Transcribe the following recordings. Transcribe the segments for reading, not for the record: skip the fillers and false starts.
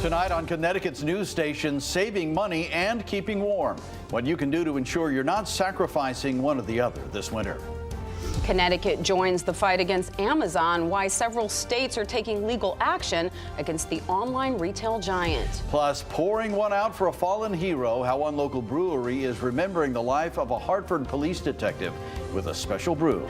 Tonight on Connecticut's news station, saving money and keeping warm. What you can do to ensure you're not sacrificing one or the other this winter. Connecticut joins the fight against Amazon, why several states are taking legal action against the online retail giant. Plus, pouring one out for a fallen hero, how one local brewery is remembering the life of a Hartford police detective with a special brew.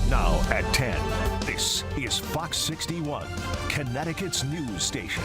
Now at 10, this is Fox 61, Connecticut's news station.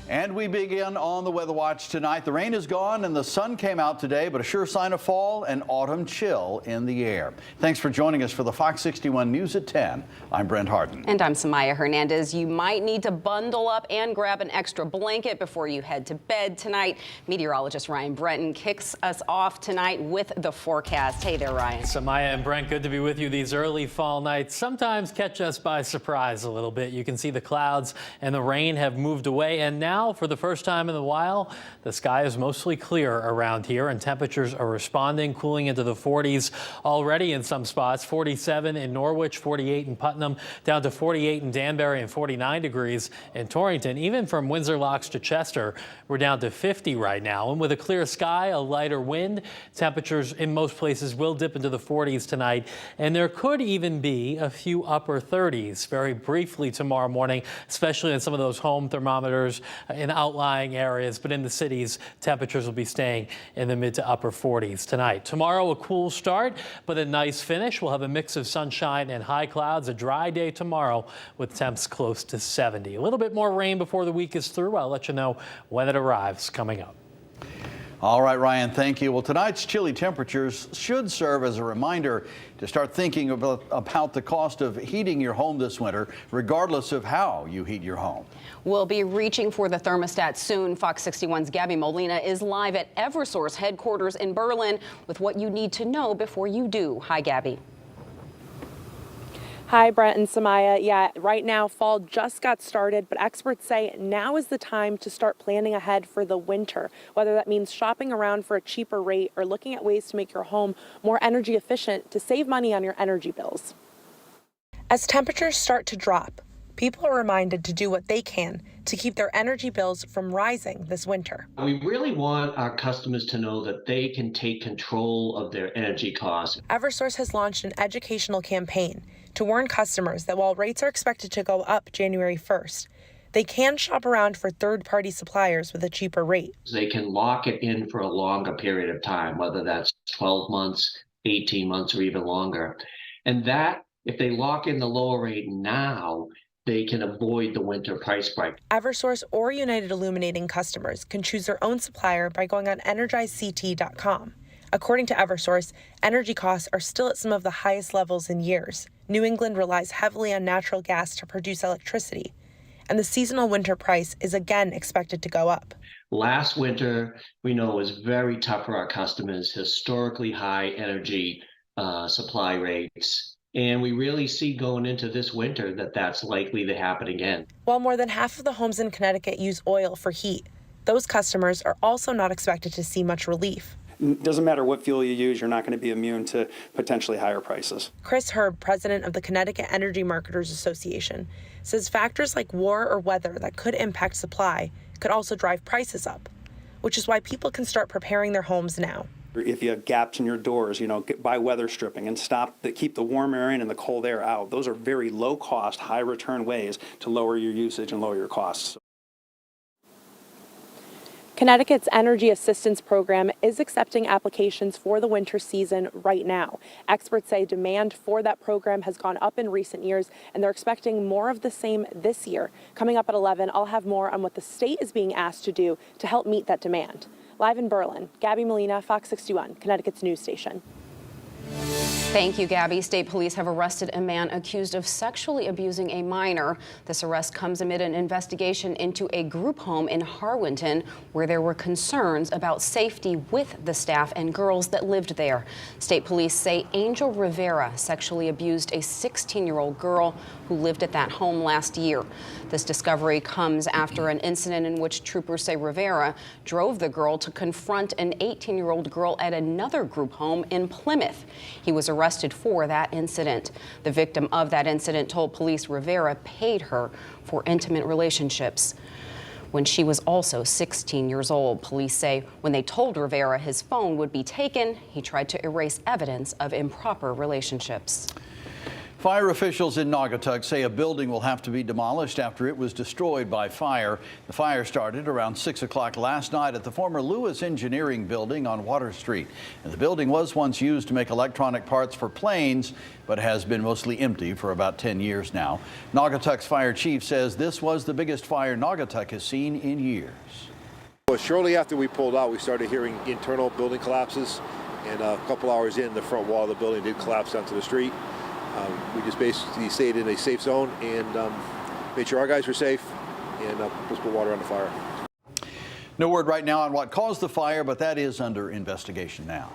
And we begin on the Weather Watch tonight. The rain is gone and the sun came out today, but a sure sign of fall and autumn chill in the air. Thanks for joining us for the Fox 61 News at 10. I'm Brent Harden. And I'm Samaya Hernandez. You might need to bundle up and grab an extra blanket before you head to bed tonight. Meteorologist Ryan Brenton kicks us off tonight with the forecast. Hey there, Ryan. Samaya and Brent, good to be with you. These early fall nights sometimes catch us by surprise a little bit. You can see the clouds and the rain have moved away, and now for the first time in a while, the sky is mostly clear around here and temperatures are responding, cooling into the 40s already in some spots. 47 in Norwich, 48 in Putnam, down to 48 in Danbury and 49 degrees in Torrington. Even from Windsor Locks to Chester, we're down to 50 right now. And with a clear sky, a lighter wind, temperatures in most places will dip into the 40s tonight. And there could even be a few upper 30s very briefly tomorrow morning, especially in some of those home thermometers in outlying areas, but in the cities, temperatures will be staying in the mid to upper 40s tonight. Tomorrow, a cool start, but a nice finish. We'll have a mix of sunshine and high clouds. A dry day tomorrow with temps close to 70. A little bit more rain before the week is through. I'll let you know when it arrives coming up. All right, Ryan, thank you. Well, tonight's chilly temperatures should serve as a reminder to start thinking about the cost of heating your home this winter, regardless of how you heat your home. We'll be reaching for the thermostat soon. Fox 61's Gabby Molina is live at Eversource headquarters in Berlin with what you need to know before you do. Hi, Gabby. Hi, Brent and Samaya. Yeah, right now fall just got started, but experts say now is the time to start planning ahead for the winter, whether that means shopping around for a cheaper rate or looking at ways to make your home more energy efficient to save money on your energy bills. As temperatures start to drop, people are reminded to do what they can to keep their energy bills from rising this winter. We really want our customers to know that they can take control of their energy costs. Eversource has launched an educational campaign to warn customers that while rates are expected to go up January 1st, they can shop around for third-party suppliers with a cheaper rate. They can lock it in for a longer period of time, whether that's 12 months, 18 months, or even longer. And that, if they lock in the lower rate now, they can avoid the winter price spike. Eversource or United Illuminating customers can choose their own supplier by going on energizect.com. According to Eversource, energy costs are still at some of the highest levels in years. New England relies heavily on natural gas to produce electricity, and the seasonal winter price is again expected to go up. Last winter, we know, was very tough for our customers, historically high energy supply rates. And we really see going into this winter that that's likely to happen again. While more than half of the homes in Connecticut use oil for heat, those customers are also not expected to see much relief. It doesn't matter what fuel you use, you're not going to be immune to potentially higher prices. Chris Herb, president of the Connecticut Energy Marketers Association, says factors like war or weather that could impact supply could also drive prices up, which is why people can start preparing their homes now. If you have gaps in your doors, buy weather stripping and keep the warm air in and the cold air out. Those are very low cost, high return ways to lower your usage and lower your costs. Connecticut's Energy Assistance Program is accepting applications for the winter season right now. Experts say demand for that program has gone up in recent years, and they're expecting more of the same this year. Coming up at 11, I'll have more on what the state is being asked to do to help meet that demand. Live in Berlin, Gabby Molina, Fox 61, Connecticut's news station. Thank you, Gabby. State police have arrested a man accused of sexually abusing a minor. This arrest comes amid an investigation into a group home in Harwinton where there were concerns about safety with the staff and girls that lived there. State police say Angel Rivera sexually abused a 16-year-old girl who lived at that home last year. This discovery comes after an incident in which troopers say Rivera drove the girl to confront an 18-year-old girl at another group home in Plymouth. He was arrested arrested for that incident. The victim of that incident told police Rivera paid her for intimate relationships when she was also 16 years old. Police say when they told Rivera his phone would be taken, he tried to erase evidence of improper relationships. Fire officials in Naugatuck say a building will have to be demolished after it was destroyed by fire. The fire started around 6 o'clock last night at the former Lewis Engineering building on Water Street. And the building was once used to make electronic parts for planes, but has been mostly empty for about 10 years now. Naugatuck's fire chief says this was the biggest fire Naugatuck has seen in years. Well, shortly after we pulled out, we started hearing internal building collapses, and a couple hours in, the front wall of the building did collapse onto the street. We just basically stayed in a safe zone and made sure our guys were safe and just put water on the fire. No word right now on what caused the fire, but that is under investigation now.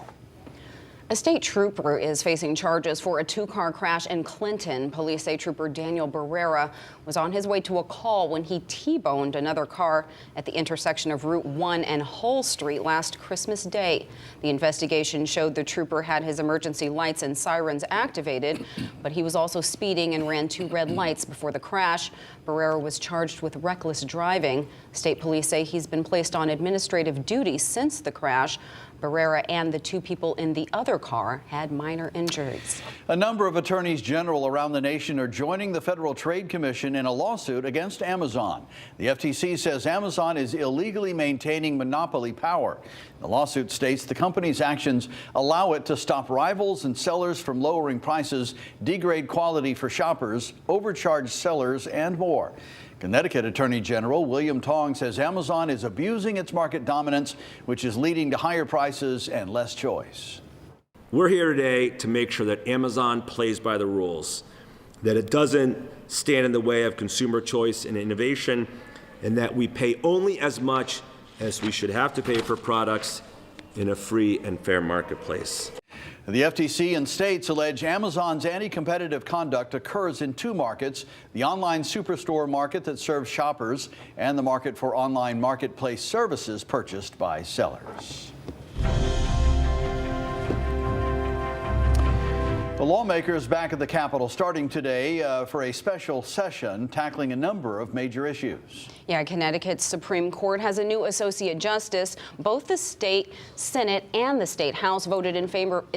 A state trooper is facing charges for a two-car crash in Clinton. Police say Trooper Daniel Barrera was on his way to a call when he T-boned another car at the intersection of Route 1 and Hull Street last Christmas Day. The investigation showed the trooper had his emergency lights and sirens activated, but he was also speeding and ran 2 red lights before the crash. Barrera was charged with reckless driving. State police say he's been placed on administrative duty since the crash. Barrera and the 2 people in the other car had minor injuries. A number of attorneys general around the nation are joining the Federal Trade Commission in a lawsuit against Amazon. The FTC says Amazon is illegally maintaining monopoly power. The lawsuit states the company's actions allow it to stop rivals and sellers from lowering prices, degrade quality for shoppers, overcharge sellers, and more. Connecticut Attorney General William Tong says Amazon is abusing its market dominance, which is leading to higher prices and less choice. We're here today to make sure that Amazon plays by the rules, that it doesn't stand in the way of consumer choice and innovation, and that we pay only as much as we should have to pay for products in a free and fair marketplace. The FTC and states allege Amazon's anti-competitive conduct occurs in 2 markets, the online superstore market that serves shoppers and the market for online marketplace services purchased by sellers. The lawmakers back at the Capitol starting today for a special session tackling a number of major issues. Yeah, Connecticut's Supreme Court has a new associate justice. Both the state Senate and the state House voted in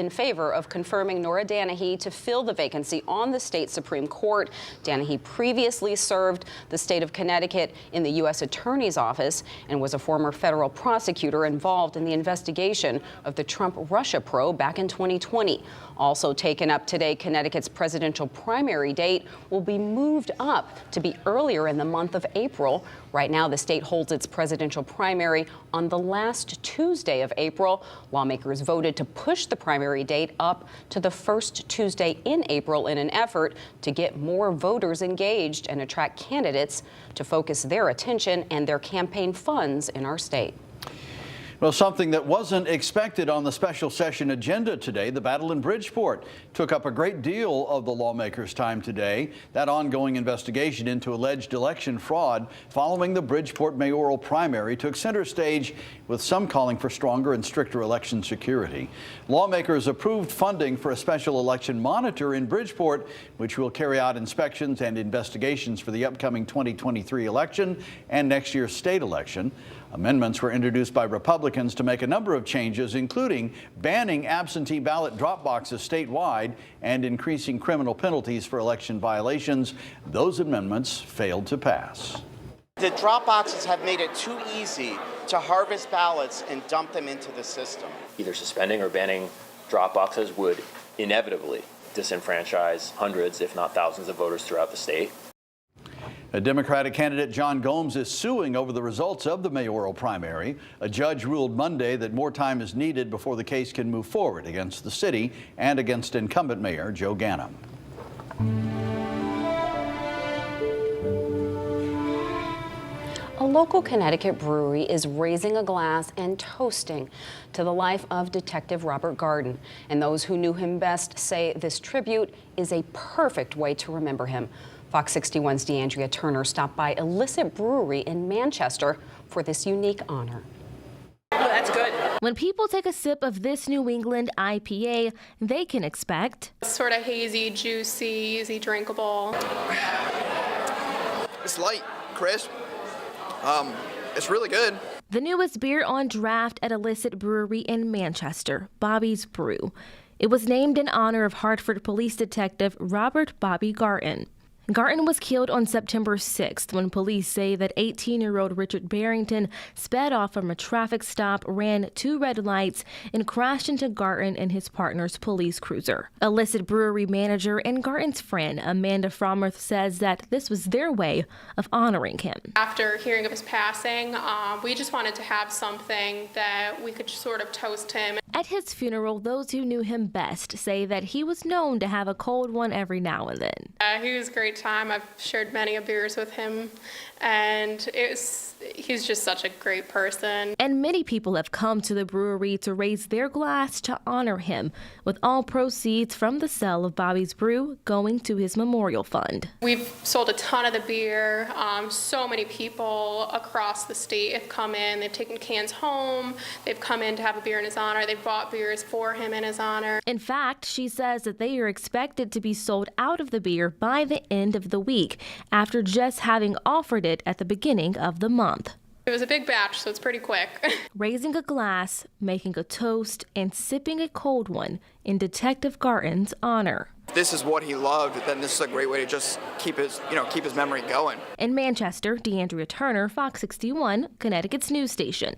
favor of confirming Nora Danahy to fill the vacancy on the state Supreme Court. Danahy previously served the state of Connecticut in the U.S. Attorney's Office and was a former federal prosecutor involved in the investigation of the Trump-Russia probe back in 2020. Also taken up today, Connecticut's presidential primary date will be moved up to be earlier in the month of April. Right now, the state holds its presidential primary on the last Tuesday of April. Lawmakers voted to push the primary date up to the first Tuesday in April in an effort to get more voters engaged and attract candidates to focus their attention and their campaign funds in our state. Well, something that wasn't expected on the special session agenda today, the battle in Bridgeport, took up a great deal of the lawmakers' time today. That ongoing investigation into alleged election fraud following the Bridgeport mayoral primary took center stage, with some calling for stronger and stricter election security. Lawmakers approved funding for a special election monitor in Bridgeport, which will carry out inspections and investigations for the upcoming 2023 election and next year's state election. Amendments were introduced by Republicans to make a number of changes, including banning absentee ballot drop boxes statewide and increasing criminal penalties for election violations. Those amendments failed to pass. The drop boxes have made it too easy to harvest ballots and dump them into the system. Either suspending or banning drop boxes would inevitably disenfranchise hundreds, if not thousands, of voters throughout the state. A Democratic candidate, John Gomes, is suing over the results of the mayoral primary. A judge ruled Monday that more time is needed before the case can move forward against the city and against incumbent Mayor Joe Ganim. A local Connecticut brewery is raising a glass and toasting to the life of Detective Robert Garden. And those who knew him best say this tribute is a perfect way to remember him. Fox 61's DeAndrea Turner stopped by Illicit Brewery in Manchester for this unique honor. Oh, that's good. When people take a sip of this New England IPA, they can expect sort of hazy, juicy, easy drinkable. It's light, crisp. It's really good. The newest beer on draft at Illicit Brewery in Manchester, Bobby's Brew. It was named in honor of Hartford Police Detective Robert Bobby Garton. Garton was killed on September 6th when police say that 18-year-old Richard Barrington sped off from a traffic stop, ran 2 red lights, and crashed into Garton and his partner's police cruiser. Illicit Brewery manager and Garton's friend Amanda Fromworth says that this was their way of honoring him. After hearing of his passing, we just wanted to have something that we could sort of toast him. At his funeral, those who knew him best say that he was known to have a cold one every now and then. He was a great time. I've shared many a beers with him, and he's just such a great person. And many people have come to the brewery to raise their glass to honor him, with all proceeds from the sale of Bobby's Brew going to his memorial fund. We've sold a ton of the beer. So many people across the state have come in. They've taken cans home. They've come in to have a beer in his honor. They've bought beers for him in his honor. In fact, she says that they are expected to be sold out of the beer by the end of the week, after just having offered it at the beginning of the month. It was a big batch, so it's pretty quick. Raising a glass, making a toast, and sipping a cold one in Detective Garton's honor. If this is what he loved, then this is a great way to just keep his memory going. In Manchester, DeAndrea Turner, Fox 61, Connecticut's news station.